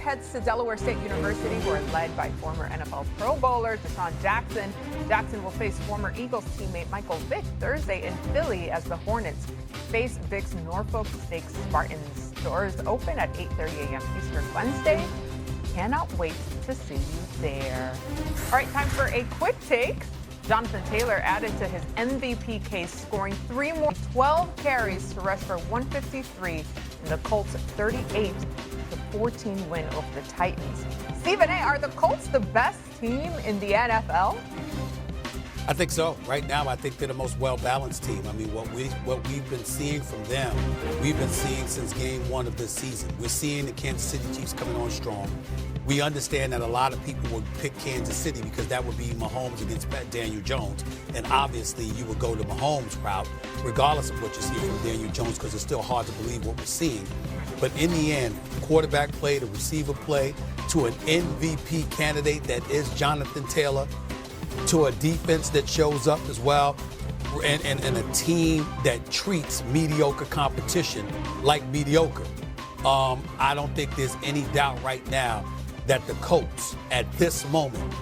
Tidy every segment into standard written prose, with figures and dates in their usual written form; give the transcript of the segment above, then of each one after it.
heads to Delaware State University, who are led by former NFL Pro Bowler Deshaun Jackson. Jackson will face former Eagles teammate Michael Vick Thursday in Philly as the Hornets face Vick's Norfolk State Spartans. Doors open at 8:30 a.m. Eastern Wednesday. Cannot wait to see you there. All right, time for a quick take. Jonathan Taylor added to his MVP case, scoring 12 carries to rush for 153 in the Colts' 38-14 win over the Titans. Stephen A., are the Colts the best team in the NFL? I think so. Right now, I think they're the most well-balanced team. I mean, what we've been seeing from them, we've been seeing since game one of this season. We're seeing the Kansas City Chiefs coming on strong. We understand that a lot of people would pick Kansas City because that would be Mahomes against Daniel Jones. And obviously, you would go the Mahomes route, regardless of what you see from Daniel Jones, because it's still hard to believe what we're seeing. But in the end, quarterback play, the receiver play, to an MVP candidate that is Jonathan Taylor, to a defense that shows up as well, and a team that treats mediocre competition like mediocre. I don't think there's any doubt right now that the Colts, at this moment,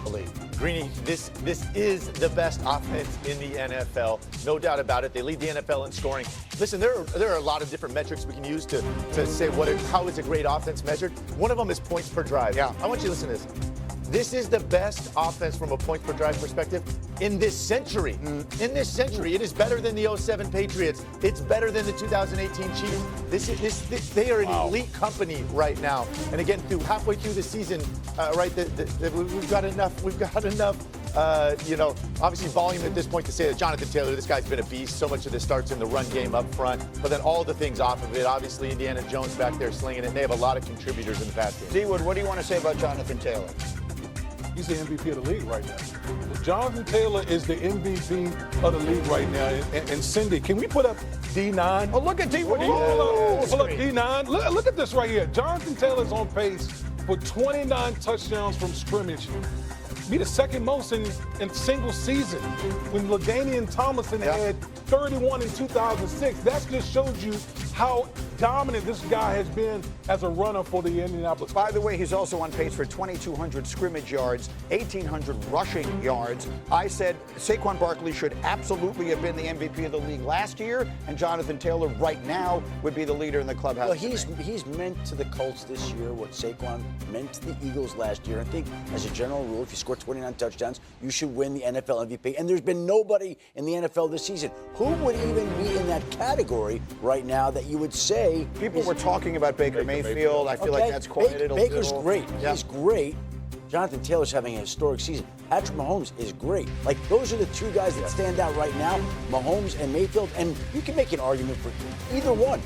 Greeny, this is the best offense in the NFL, no doubt about it. They lead the NFL in scoring. Listen, there are a lot of different metrics we can use to say how is a great offense measured. One of them is points per drive. Yeah. I want you to listen to this. This is the best offense from a points per drive perspective in this century. In this century, it is better than the 07 Patriots. It's better than the 2018 Chiefs. They are an elite company right now. And again, halfway through the season, we've got enough. Obviously volume at this point to say that Jonathan Taylor, this guy's been a beast. So much of this starts in the run game up front, but then all the things off of it. Obviously, Indiana Jones back there slinging it. They have a lot of contributors in the pass game. D-Wood, what do you want to say about Jonathan Taylor? He's the MVP of the league right now. Jonathan Taylor is the MVP of the league right now. And Cindy, can we put up D9? Oh, look at D9. Pull up D9. Look at this right here. Jonathan Taylor's on pace for 29 touchdowns from scrimmage. Be the second most in single season. When LaDainian Tomlinson had 31 in 2006, that just shows you how dominant this guy has been as a runner for the Indianapolis. By the way, he's also on pace for 2,200 scrimmage yards, 1,800 rushing yards. I said Saquon Barkley should absolutely have been the MVP of the league last year, and Jonathan Taylor right now would be the leader in the clubhouse. Well, he's meant to the Colts this year what Saquon meant to the Eagles last year. I think, as a general rule, if you score 29 touchdowns, you should win the NFL MVP. And there's been nobody in the NFL this season who would even be in that category right now that you would say. People were talking about Baker Mayfield. I feel like that's quieted a little. Baker's great. Yeah. He's great. Jonathan Taylor's having a historic season. Patrick Mahomes is great. Like, those are the two guys that stand out right now, Mahomes and Mayfield. And you can make an argument for either one.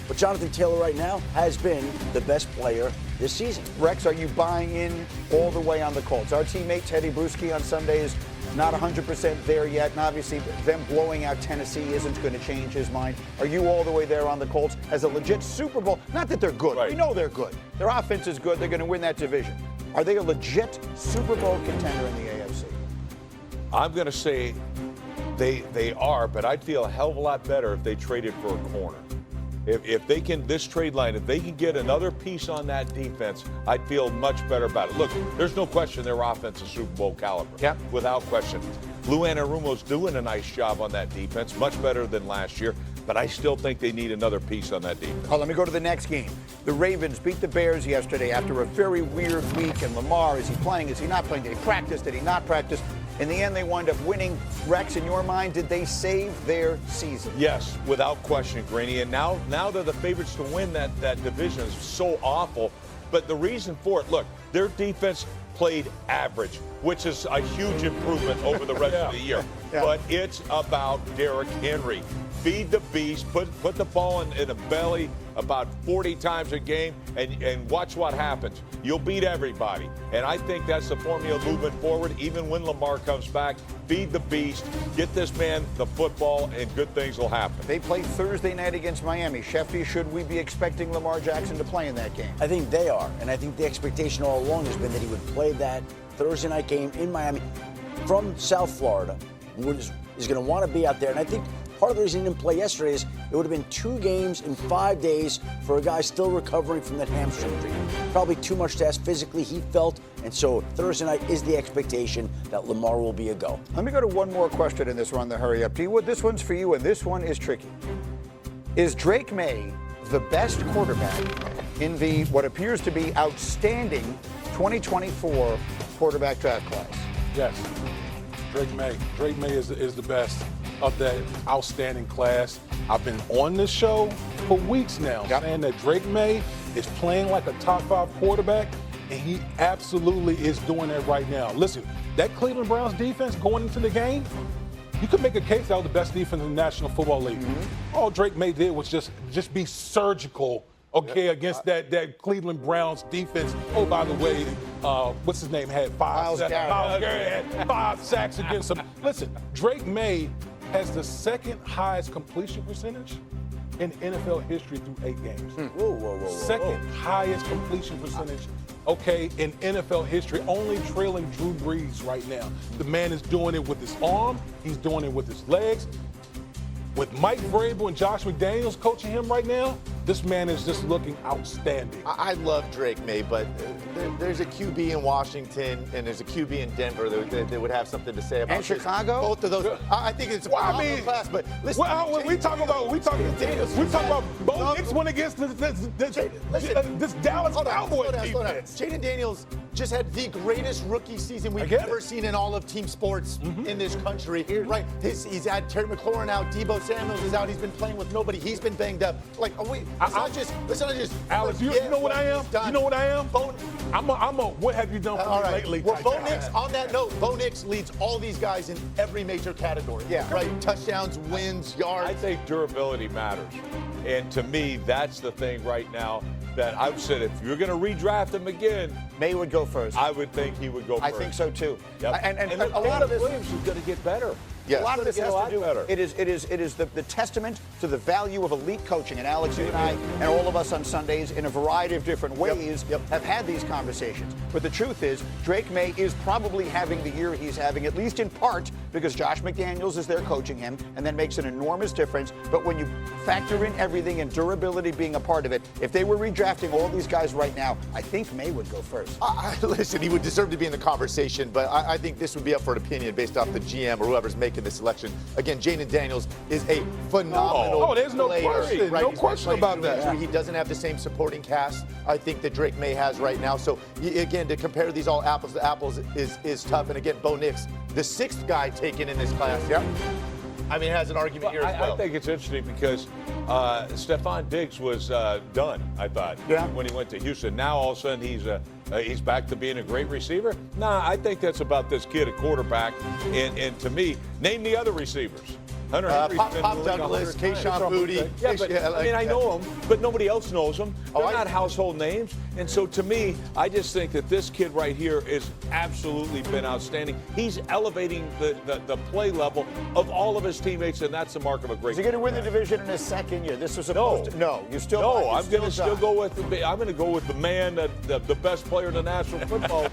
But Jonathan Taylor right now has been the best player this season. Rex, are you buying in all the way on the Colts? Our teammate Teddy Bruschi on Sunday is not 100% there yet, and obviously them blowing out Tennessee isn't going to change his mind. Are you all the way there on the Colts as a legit Super Bowl? Not that they're good. Right. We know they're good. Their offense is good. They're going to win that division. Are they a legit Super Bowl contender in the AFC? I'm going to say they are, but I'd feel a hell of a lot better if they traded for a corner. If they can, this trade line, if they can get another piece on that defense, I'd feel much better about it. Look, there's no question their offense is Super Bowl caliber. Yep. Without question. Lou Anarumo's doing a nice job on that defense, much better than last year, but I still think they need another piece on that defense. Oh, let me go to the next game. The Ravens beat the Bears yesterday after a very weird week, and Lamar, is he playing? Is he not playing? Did he practice? Did he not practice? In the end, they wind up winning. Rex, in your mind, did they save their season? Yes, without question, Greeny. And now they're the favorites to win that division. Is so awful. But the reason for it, look, their defense played average, which is a huge improvement over the rest of the year. Yeah. But it's about Derrick Henry. Feed the beast, put the ball in the belly about 40 times a game, and watch what happens. You'll beat everybody. And I think that's the formula moving forward, even when Lamar comes back. Feed the beast, get this man the football, and good things will happen. They play Thursday night against Miami. Sheffy, should we be expecting Lamar Jackson to play in that game? I think they are. And I think the expectation all along has been that he would play that Thursday night game in Miami from South Florida. Is going to want to be out there. And I think part of the reason he didn't play yesterday is it would have been 2 games in 5 days for a guy still recovering from that hamstring injury. Probably too much to ask physically, he felt, and so Thursday night is the expectation that Lamar will be a go. Let me go to one more question in this run, the hurry up. D-Wood, this one's for you, and this one is tricky. Is Drake May the best quarterback in the what appears to be outstanding 2024 quarterback draft class? Yes. Drake May. Drake May is the best of that outstanding class. I've been on this show for weeks now saying that Drake May is playing like a top 5 quarterback, and he absolutely is doing that right now. Listen, that Cleveland Browns defense going into the game, you could make a case that was the best defense in the National Football League. All Drake May did was just be surgical, against that Cleveland Browns defense. Oh, by the way, what's his name had 5 sacks. Myles Garrett had 5 sacks against him. Listen, Drake May has the 2nd highest completion percentage in NFL history through 8 games. Second highest completion percentage, in NFL history, only trailing Drew Brees right now. The man is doing it with his arm. He's doing it with his legs. With Mike Vrabel and Josh McDaniels coaching him right now, this man is just looking outstanding. I love Drake May, but there's a QB in Washington and there's a QB in Denver that would have something to say about And Chicago? Both of those. I think it's a phenomenal class, but listen. We talk about Bo Nix went against this Dallas Cowboys defense. Jaden Daniels just had the greatest rookie season we've ever seen in all of team sports in this country. Right? He's had Terry McLaurin out, Debo Samuels is out. He's been playing with nobody. He's been banged up. Like, let's not just. Alex, you know what I am? You know what I am? What have you done for me lately? Well, Bo Nix, on that note, Bo Nix leads all these guys in every major category. Right? Touchdowns, wins, yards. I think durability matters. And to me, that's the thing right now that I've said if you're going to redraft him again, May would go first. I would think he would go first. I think so too. Yep. And a lot of this Williams is going to get better. Yes. A lot of this has to do. Better. It is the testament to the value of elite coaching. And Alex, you and I, and all of us on Sundays, in a variety of different ways, have had these conversations. But the truth is, Drake May is probably having the year he's having, at least in part, because Josh McDaniels is there coaching him, and that makes an enormous difference. But when you factor in everything and durability being a part of it, if they were redrafting all these guys right now, I think May would go first. Listen, he would deserve to be in the conversation, but I think this would be up for an opinion based off the GM or whoever's making the selection. Again, Jaden Daniels is a phenomenal there's no player. question. Right? No He's question about that. Injury. He doesn't have the same supporting cast, I think, that Drake May has right now. So, again, to compare these all apples to apples is tough. And, again, Bo Nix, the 6th guy taken in this class. I mean, has an argument here as well. I think it's interesting because Stephon Diggs was done, I thought, when he went to Houston. Now, all of a sudden, he's back to being a great receiver. Nah, I think that's about this kid, a quarterback. And to me, name the other receivers. Hunter Henry's been Pop in the league Douglas, 100 Kayshawn times. Booty. Yeah, but I know them, but nobody else knows them. They're not household names. And so to me, I just think that this kid right here is absolutely been outstanding. He's elevating the play level of all of his teammates, and that's the mark of a great. Is he going to win the division in his 2nd year? This was supposed to. No, you still. No, I'm going to still go with. I'm going to go with the man, the best player in the National Football.